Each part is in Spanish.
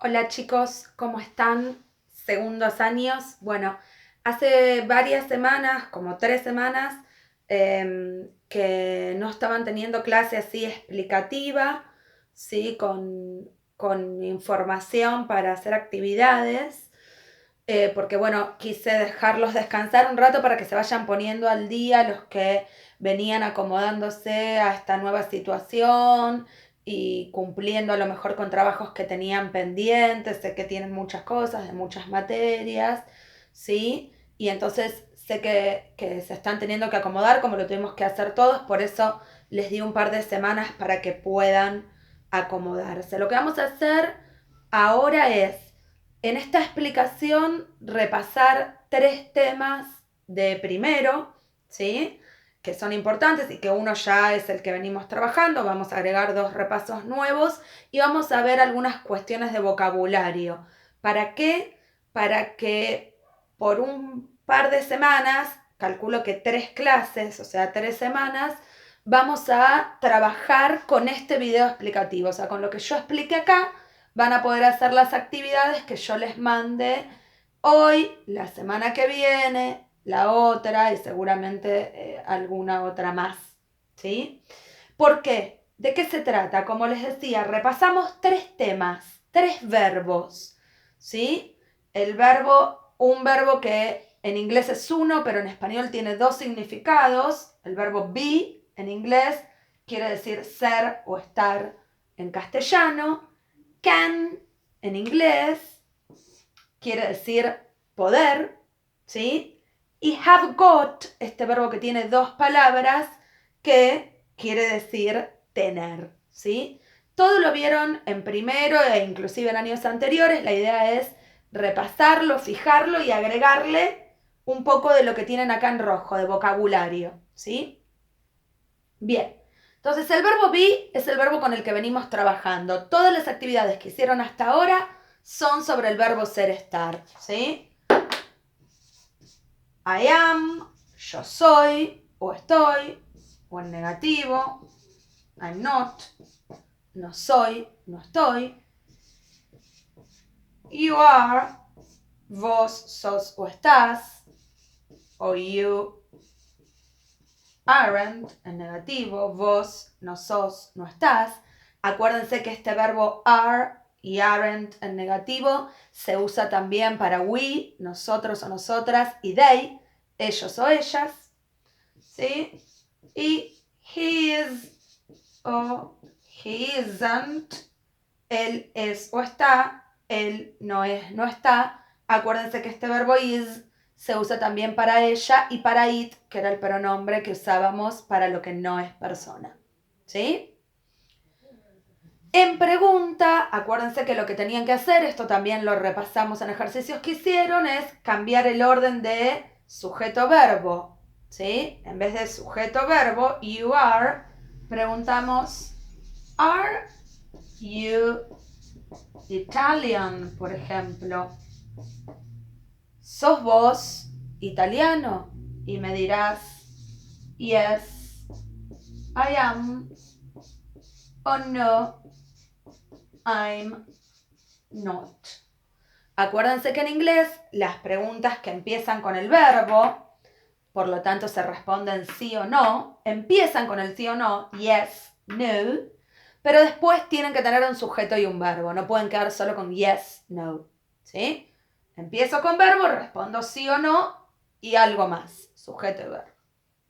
Hola chicos, ¿cómo están? Segundos años. Bueno, hace varias semanas, como 3 semanas, que no estaban teniendo clase así explicativa, ¿sí? Con información para hacer actividades, porque bueno, quise dejarlos descansar un rato para que se vayan poniendo al día los que venían acomodándose a esta nueva situación y cumpliendo a lo mejor con trabajos que tenían pendientes, sé que tienen muchas cosas, de muchas materias, ¿sí? Y entonces sé que se están teniendo que acomodar como lo tuvimos que hacer todos, por eso les di un par de semanas para que puedan acomodarse. Lo que vamos a hacer ahora es, en esta explicación, repasar 3 temas de primero, ¿sí? Que son importantes y que uno ya es el que venimos trabajando. Vamos a agregar 2 repasos nuevos y vamos a ver algunas cuestiones de vocabulario. ¿Para qué? Para que por un par de semanas, calculo que 3 clases, o sea, 3 semanas, vamos a trabajar con este video explicativo. O sea, con lo que yo explique acá, van a poder hacer las actividades que yo les mande hoy, la semana que viene, la otra y seguramente alguna otra más. ¿Sí? ¿Por qué? ¿De qué se trata? Como les decía, repasamos 3 temas, 3 verbos. ¿Sí? Un verbo que en inglés es uno, pero en español tiene 2 significados. El verbo be en inglés quiere decir ser o estar en castellano. Can en inglés quiere decir poder, ¿sí? Y have got, este verbo que tiene 2 palabras, que quiere decir tener, ¿sí? Todo lo vieron en primero e inclusive en años anteriores. La idea es repasarlo, fijarlo y agregarle un poco de lo que tienen acá en rojo, de vocabulario, ¿sí? Bien. Entonces el verbo be es el verbo con el que venimos trabajando. Todas las actividades que hicieron hasta ahora son sobre el verbo ser, estar, ¿sí? I am, yo soy, o estoy, o en negativo, I'm not, no soy, no estoy. You are, vos sos o estás, o you aren't, en negativo, vos no sos, no estás. Acuérdense que este verbo are y aren't en negativo se usa también para we, nosotros o nosotras, y they, ellos o ellas, ¿sí? Y he is o he isn't, él es o está, él no es, no está. Acuérdense que este verbo is se usa también para ella y para it, que era el pronombre que usábamos para lo que no es persona. ¿Sí? En pregunta, acuérdense que lo que tenían que hacer, esto también lo repasamos en ejercicios que hicieron, es cambiar el orden de sujeto-verbo. ¿Sí? En vez de sujeto-verbo, you are, preguntamos, are you Italian, por ejemplo? ¿Sos vos italiano? Y me dirás, yes, I am, o no, I'm not. Acuérdense que en inglés las preguntas que empiezan con el verbo, por lo tanto se responden sí o no, empiezan con el sí o no, yes, no, pero después tienen que tener un sujeto y un verbo, no pueden quedar solo con yes, no, ¿sí? Empiezo con verbo, respondo sí o no y algo más, sujeto y verbo,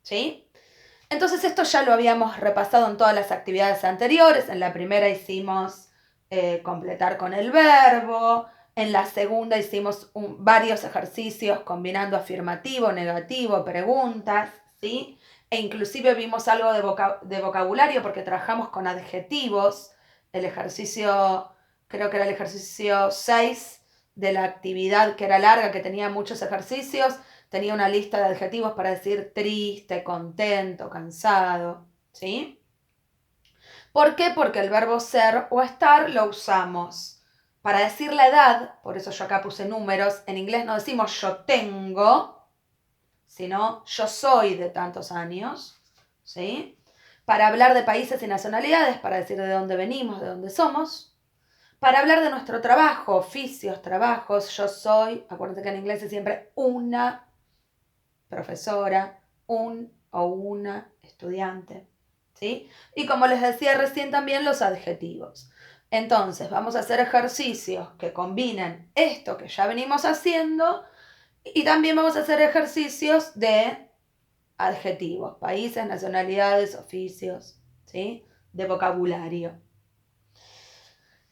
¿sí? Entonces esto ya lo habíamos repasado en todas las actividades anteriores. En la primera hicimos completar con el verbo. En la segunda hicimos varios ejercicios combinando afirmativo, negativo, preguntas, ¿sí? E inclusive vimos algo de vocabulario porque trabajamos con adjetivos. El ejercicio, creo que era el ejercicio 6 de la actividad, que era larga, que tenía muchos ejercicios, tenía una lista de adjetivos para decir triste, contento, cansado, ¿sí? ¿Por qué? Porque el verbo ser o estar lo usamos para decir la edad, por eso yo acá puse números. En inglés no decimos yo tengo, sino yo soy de tantos años, ¿sí? Para hablar de países y nacionalidades, para decir de dónde venimos, de dónde somos. Para hablar de nuestro trabajo, oficios, trabajos, yo soy, acuérdense que en inglés es siempre una profesora, un o una estudiante, ¿sí? Y como les decía recién también los adjetivos. Entonces, vamos a hacer ejercicios que combinen esto que ya venimos haciendo y también vamos a hacer ejercicios de adjetivos, países, nacionalidades, oficios, ¿sí? De vocabulario.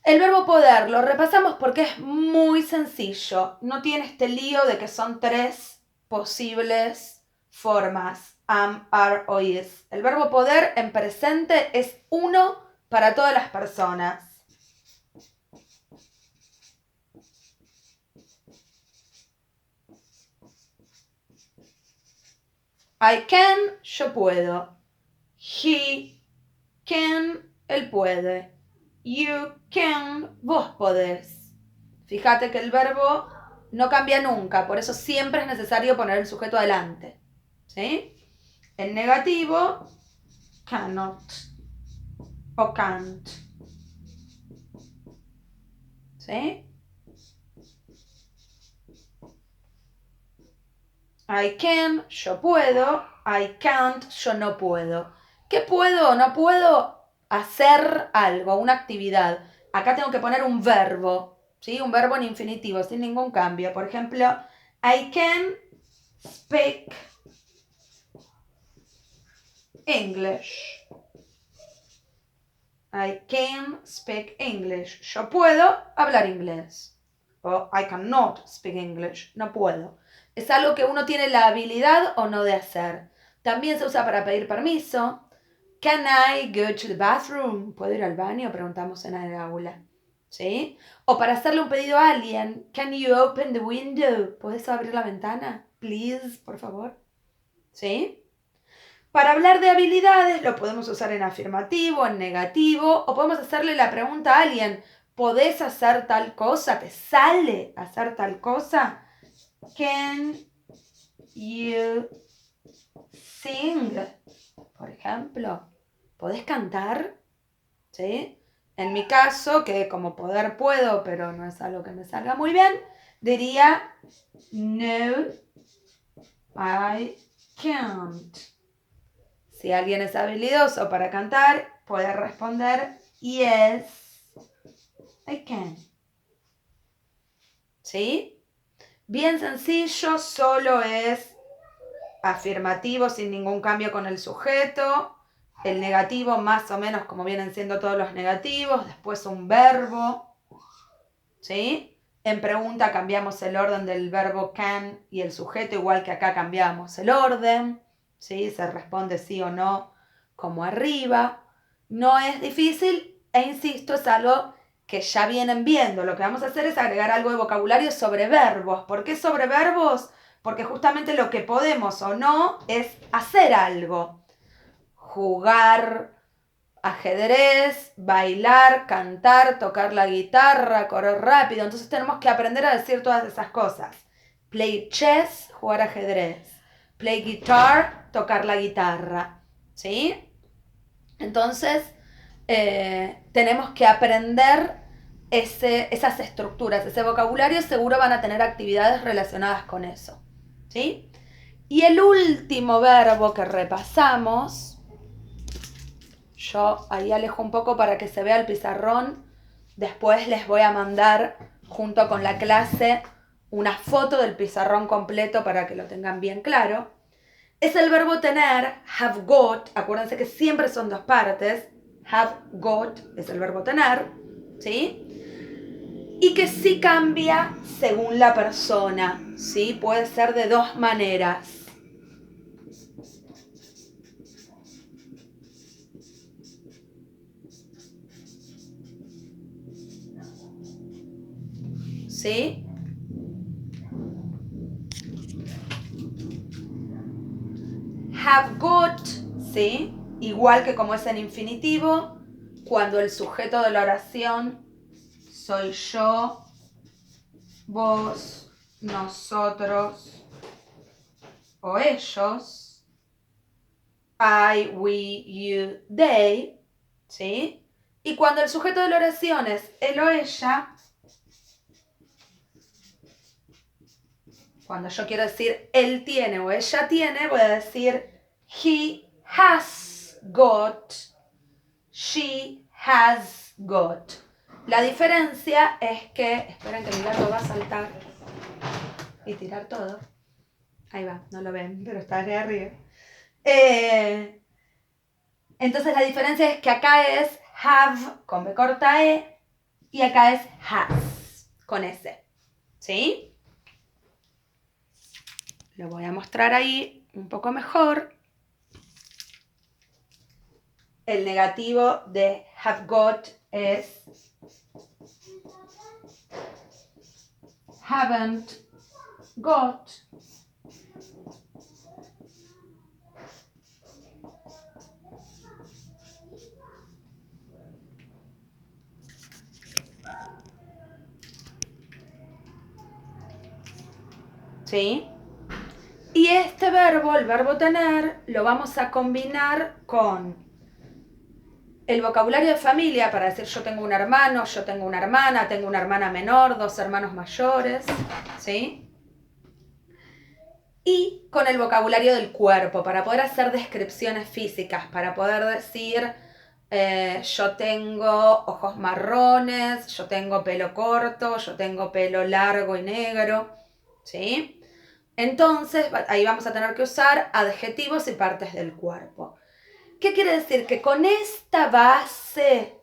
El verbo poder lo repasamos porque es muy sencillo. No tiene este lío de que son 3 posibles formas. Am, are o is. El verbo poder en presente es uno para todas las personas. I can, yo puedo. He can, él puede. You can, vos podés. Fíjate que el verbo no cambia nunca, por eso siempre es necesario poner el sujeto adelante. ¿Sí? En negativo, cannot o can't. ¿Sí? I can, yo puedo. I can't, yo no puedo. ¿Qué puedo o no puedo? Hacer algo, una actividad. Acá tengo que poner un verbo, ¿sí? Un verbo en infinitivo, sin ningún cambio. Por ejemplo, I can speak English. I can speak English. Yo puedo hablar inglés. O I cannot speak English. No puedo. Es algo que uno tiene la habilidad o no de hacer. También se usa para pedir permiso. Can I go to the bathroom? ¿Puedo ir al baño? Preguntamos en el aula. ¿Sí? O para hacerle un pedido a alguien. Can you open the window? ¿Puedes abrir la ventana? Please, por favor. ¿Sí? Para hablar de habilidades lo podemos usar en afirmativo, en negativo, o podemos hacerle la pregunta a alguien, ¿podés hacer tal cosa? ¿Te sale hacer tal cosa? Can you sing? Por ejemplo, ¿podés cantar? ¿Sí? En mi caso, que como poder puedo, pero no es algo que me salga muy bien, diría, no, I can't. Si alguien es habilidoso para cantar, puede responder, yes, I can. ¿Sí? Bien sencillo, solo es afirmativo sin ningún cambio con el sujeto, el negativo más o menos como vienen siendo todos los negativos, después un verbo, ¿sí? En pregunta cambiamos el orden del verbo can y el sujeto, igual que acá cambiamos el orden, ¿sí? Se responde sí o no como arriba. No es difícil e insisto, es algo que ya vienen viendo. Lo que vamos a hacer es agregar algo de vocabulario sobre verbos. ¿Por qué sobre verbos? Porque justamente lo que podemos o no es hacer algo. Jugar ajedrez, bailar, cantar, tocar la guitarra, correr rápido. Entonces tenemos que aprender a decir todas esas cosas. Play chess, jugar ajedrez. Play guitar, tocar la guitarra. ¿Sí? Entonces tenemos que aprender esas estructuras, ese vocabulario. Seguro van a tener actividades relacionadas con eso. ¿Sí? Y el último verbo que repasamos, yo ahí alejo un poco para que se vea el pizarrón. Después les voy a mandar junto con la clase una foto del pizarrón completo para que lo tengan bien claro. Es el verbo tener, have got. Acuérdense que siempre son 2 partes. Have got es el verbo tener, ¿sí? Y que sí cambia según la persona, ¿sí? Puede ser de 2 maneras. ¿Sí? Have got, ¿sí? Igual que como es en infinitivo, cuando el sujeto de la oración soy yo, vos, nosotros o ellos. I, we, you, they, ¿sí? Y cuando el sujeto de la oración es él o ella, cuando yo quiero decir él tiene o ella tiene, voy a decir he has got, she has got. La diferencia es que, esperen que mi gato va a saltar y tirar todo. Ahí va, no lo ven, pero está de arriba. Entonces la diferencia es que acá es have con B corta E y acá es has con S. ¿Sí? Lo voy a mostrar ahí un poco mejor. El negativo de have got es haven't got. ¿Sí? Y este verbo, el verbo tener, lo vamos a combinar con el vocabulario de familia para decir yo tengo un hermano, yo tengo una hermana menor, 2 hermanos mayores, ¿sí? Y con el vocabulario del cuerpo para poder hacer descripciones físicas, para poder decir yo tengo ojos marrones, yo tengo pelo corto, yo tengo pelo largo y negro, ¿sí? Entonces, ahí vamos a tener que usar adjetivos y partes del cuerpo. ¿Qué quiere decir? Que con esta base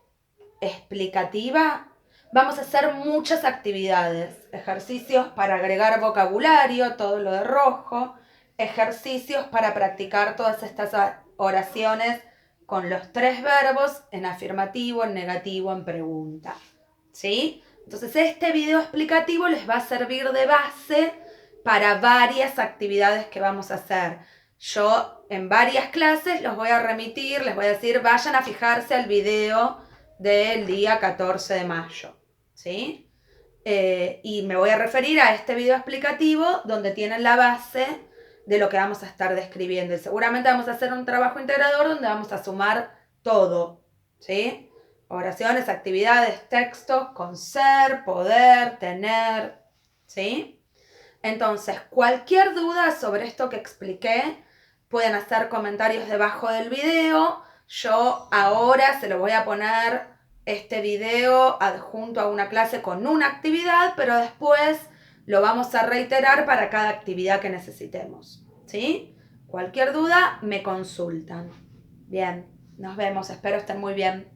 explicativa vamos a hacer muchas actividades. Ejercicios para agregar vocabulario, todo lo de rojo. Ejercicios para practicar todas estas oraciones con los 3 verbos en afirmativo, en negativo, en pregunta. ¿Sí? Entonces este video explicativo les va a servir de base para varias actividades que vamos a hacer. Yo en varias clases los voy a remitir, les voy a decir, vayan a fijarse al video del día 14 de mayo, ¿sí? Y me voy a referir a este video explicativo donde tienen la base de lo que vamos a estar describiendo. Y seguramente vamos a hacer un trabajo integrador donde vamos a sumar todo, ¿sí? Oraciones, actividades, textos, con ser, poder, tener, ¿sí? Entonces, cualquier duda sobre esto que expliqué, pueden hacer comentarios debajo del video. Yo ahora se lo voy a poner este video adjunto a una clase con una actividad, pero después lo vamos a reiterar para cada actividad que necesitemos, ¿sí? Cualquier duda, me consultan. Bien, nos vemos, espero estén muy bien.